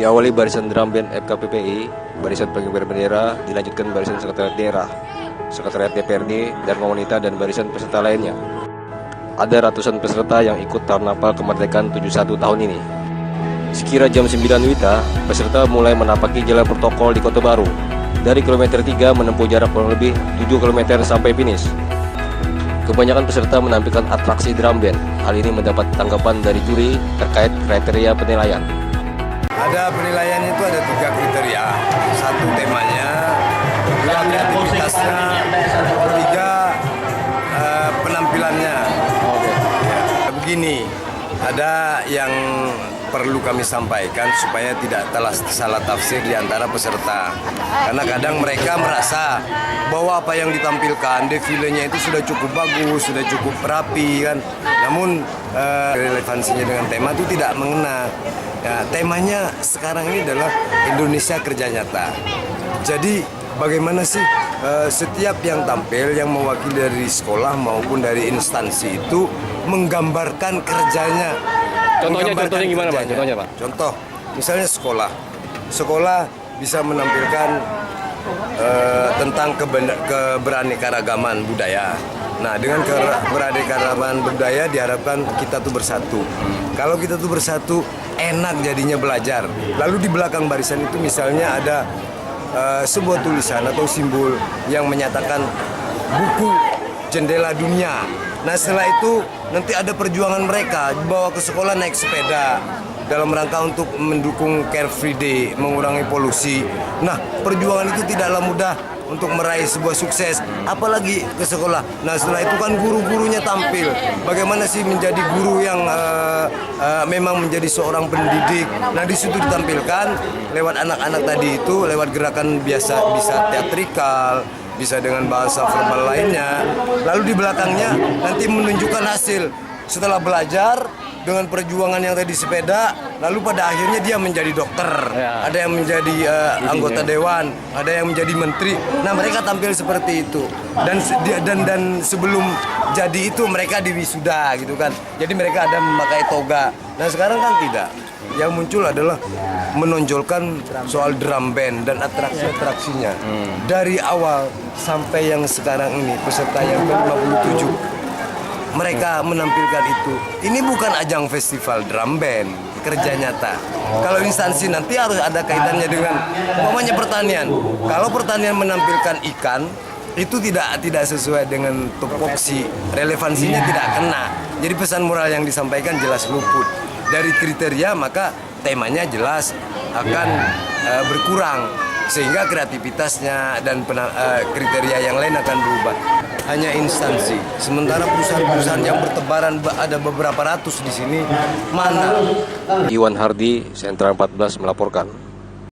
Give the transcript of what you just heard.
Diawali barisan drum band FKPPI, barisan pengibar bendera, dilanjutkan barisan sekretariat daerah, sekretariat DPRD, Dharma Wanita, dan barisan peserta lainnya. Ada ratusan peserta yang ikut karnaval kemerdekaan 71 tahun ini. Sekira jam 9 WITA, peserta mulai menapaki jalan protokol di Kota Baru. Dari kilometer 3 menempuh jarak kurang lebih 7 km sampai finish. Kebanyakan peserta menampilkan atraksi drum band. Hal ini mendapat tanggapan dari juri terkait kriteria penilaian. Ada penilaiannya itu ada 3 kriteria. Satu temanya, dua kreativitasnya, tiga penampilannya. Begini, ada yang perlu kami sampaikan supaya tidak salah tafsir di antara peserta. Karena kadang mereka merasa bahwa apa yang ditampilkan, defilenya itu sudah cukup bagus, sudah cukup rapi kan. Namun relevansinya dengan tema itu tidak mengena. Ya, temanya sekarang ini adalah Indonesia Kerja Nyata. Jadi bagaimana sih setiap yang tampil, yang mewakili dari sekolah maupun dari instansi itu menggambarkan kerjanya. Contohnya gimana Pak? Contohnya Pak? Contoh, misalnya sekolah bisa menampilkan tentang keberaneka-ragaman budaya. Nah, dengan keberaneka-ragaman budaya diharapkan kita tuh bersatu. Kalau kita tuh bersatu, enak jadinya belajar. Lalu di belakang barisan itu misalnya ada sebuah tulisan atau simbol yang menyatakan buku jendela dunia. Nah, setelah itu nanti ada perjuangan mereka dibawa ke sekolah naik sepeda dalam rangka untuk mendukung Care Free Day, mengurangi polusi. Nah, perjuangan itu tidaklah mudah untuk meraih sebuah sukses, apalagi ke sekolah. Nah, setelah itu kan guru-gurunya tampil. Bagaimana sih menjadi guru yang memang menjadi seorang pendidik. Nah, di situ ditampilkan lewat anak-anak tadi itu, lewat gerakan biasa, bisa teatrikal, bisa dengan bahasa verbal lainnya. Lalu di belakangnya nanti menunjukkan hasil setelah belajar dengan perjuangan yang tadi sepeda, lalu pada akhirnya dia menjadi dokter, ada yang menjadi anggota dewan, ada yang menjadi menteri. Nah, mereka tampil seperti itu. Dan sebelum jadi itu mereka diwisuda gitu kan. Jadi mereka ada memakai toga. Nah, sekarang kan tidak. Yang muncul adalah menonjolkan soal drum band dan atraksi-atraksinya. Dari awal sampai yang sekarang ini, peserta yang ke-57, mereka menampilkan itu. Ini bukan ajang festival drum band, kerja nyata. Kalau instansi nanti harus ada kaitannya dengan umpamanya pertanian. Kalau pertanian menampilkan ikan, itu tidak sesuai dengan tupoksi, relevansinya tidak kena. Jadi pesan moral yang disampaikan jelas luput. Dari kriteria maka temanya jelas akan berkurang, sehingga kreativitasnya dan kriteria yang lain akan berubah. Hanya instansi, sementara perusahaan-perusahaan yang bertebaran ada beberapa ratus di sini, mana? Iwan Hardi, Sentra 14 melaporkan.